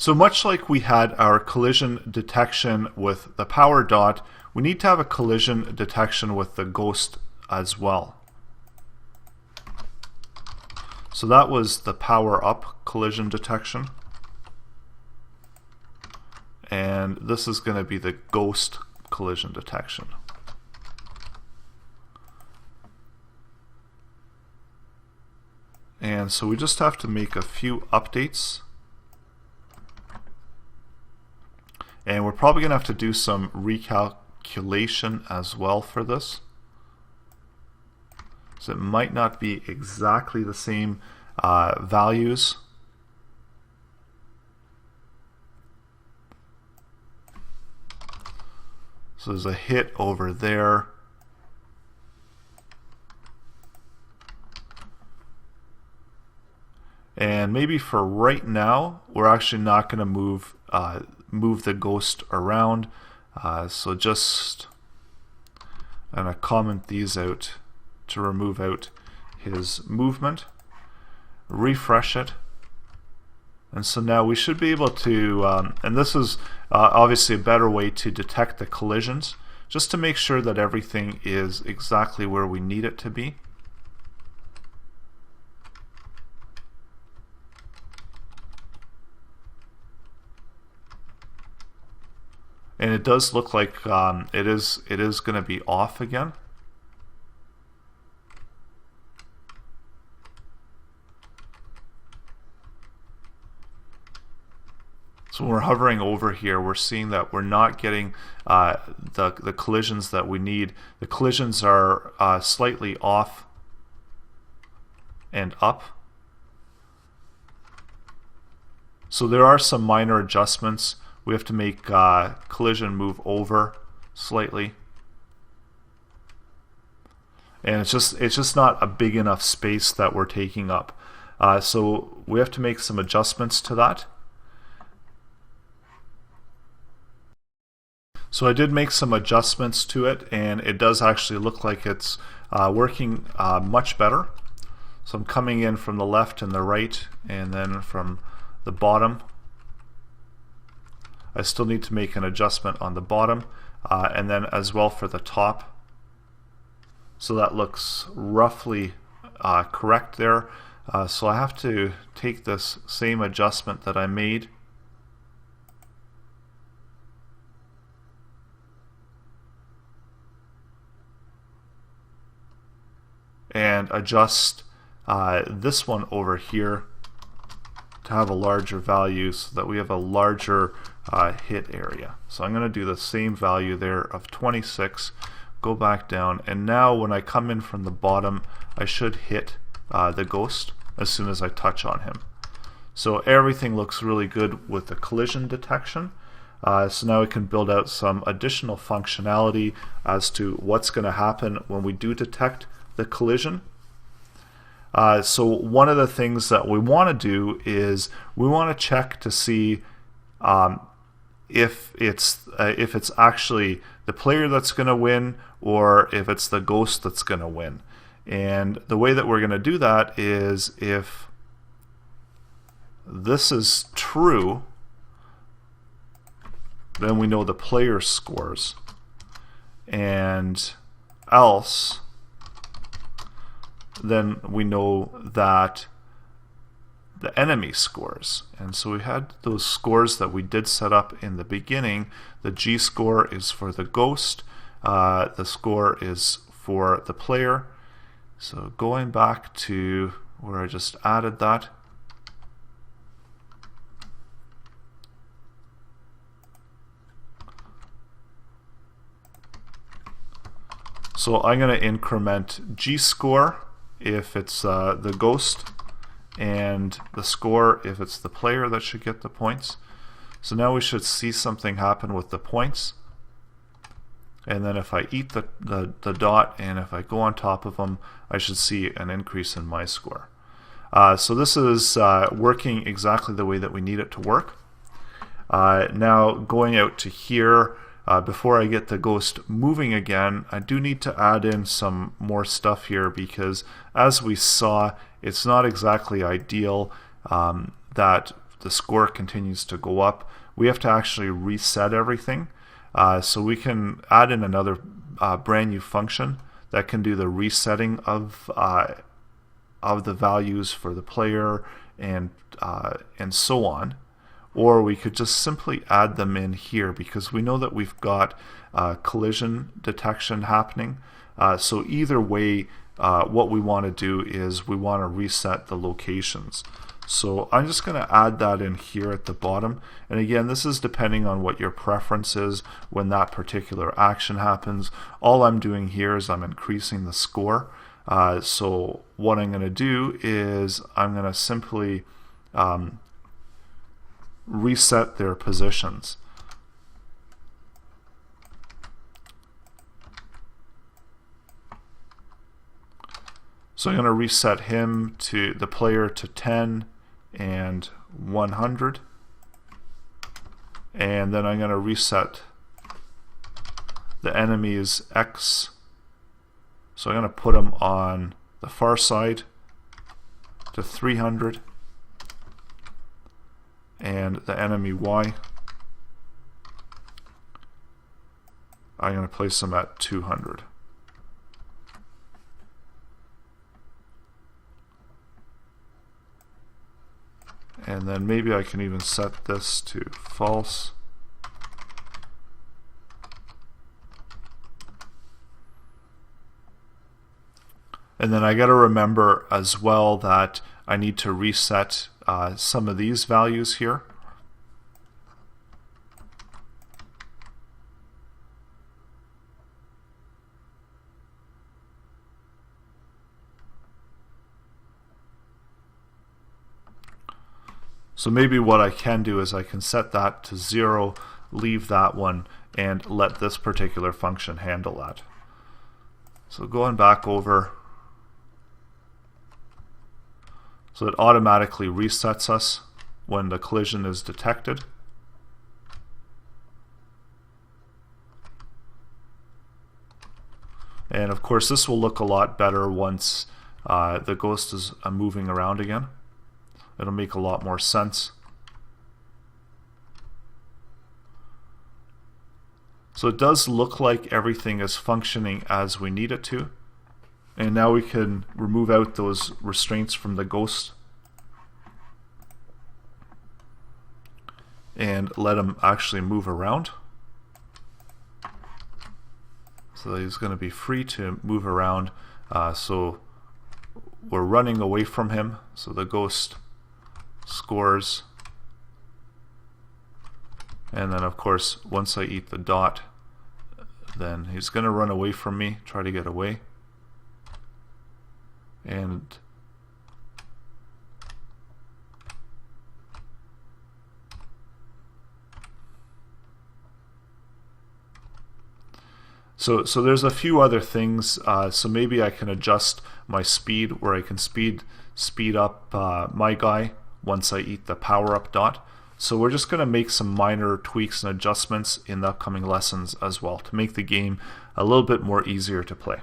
So much like we had our collision detection with the power dot, we need to have a collision detection with the ghost as well. So that was the power up collision detection. And this is going to be the ghost collision detection. And so we just have to make a few updates. And we're probably going to have to do some recalculation as well for this. So it might not be exactly the same values. So there's a hit over there. And maybe for right now, we're actually not going to move the ghost around. So just I'm going to comment these out to remove out his movement. Refresh it. And so now we should be able to, and this is obviously a better way to detect the collisions, just to make sure that everything is exactly where we need it to be. And it does look like it is going to be off again. So when we're hovering over here, we're seeing that we're not getting the collisions that we need. The collisions are slightly off and up. So there are some minor adjustments. We have to make collision move over slightly. And it's just not a big enough space that we're taking up. So we have to make some adjustments to that. So I did make some adjustments to it, and it does actually look like it's working much better. So I'm coming in from the left and the right, and then from the bottom. I still need to make an adjustment on the bottom, and then as well for the top. So that looks roughly correct there. So I have to take this same adjustment that I made and adjust this one over here to have a larger value so that we have a larger hit area. So I'm going to do the same value there of 26, go back down, and now when I come in from the bottom, I should hit the ghost as soon as I touch on him. So everything looks really good with the collision detection. So now we can build out some additional functionality as to what's going to happen when we do detect the collision. So one of the things that we want to do is we want to check to see if it's actually the player that's going to win or if it's the ghost that's going to win. And the way that we're going to do that is if this is true, then we know the player scores, and else then we know that the enemy scores. And so we had those scores that we did set up in the beginning. The G score is for the ghost, the score is for the player. So going back to where I just added that, so I'm going to increment G score if it's the ghost, and the score if it's the player that should get the points. So now we should see something happen with the points. And then if I eat the dot and if I go on top of them, I should see an increase in my score. So this is working exactly the way that we need it to work. Now going out to here, before I get the ghost moving again, I do need to add in some more stuff here, because as we saw, it's not exactly ideal that the score continues to go up, we have to actually reset everything. So we can add in another brand new function that can do the resetting of the values for the player and so on. Or we could just simply add them in here because we know that we've got collision detection happening. So either way, what we want to do is we want to reset the locations. So I'm just going to add that in here at the bottom. And again, this is depending on what your preference is when that particular action happens. All I'm doing here is I'm increasing the score. So what I'm going to do is I'm going to simply reset their positions. So I'm going to reset him to the player to 10 and 100, and then I'm going to reset the enemy's X. So I'm going to put him on the far side to 300, and the enemy Y, I'm going to place him at 200. And then maybe I can even set this to false. And then I got to remember as well that I need to reset some of these values here. So maybe what I can do is I can set that to 0, leave that one, and let this particular function handle that. So going back over, so it automatically resets us when the collision is detected. And of course this will look a lot better once the ghost is moving around again. It'll make a lot more sense. So it does look like everything is functioning as we need it to. And now we can remove out those restraints from the ghost and let him actually move around. So he's going to be free to move around. So we're running away from him. So the ghost scores, and then of course once I eat the dot, then he's going to run away from me, try to get away, and so there's a few other things. So maybe I can adjust my speed where I can speed up my guy once I eat the power up dot. So we're just going to make some minor tweaks and adjustments in the upcoming lessons as well to make the game a little bit more easier to play.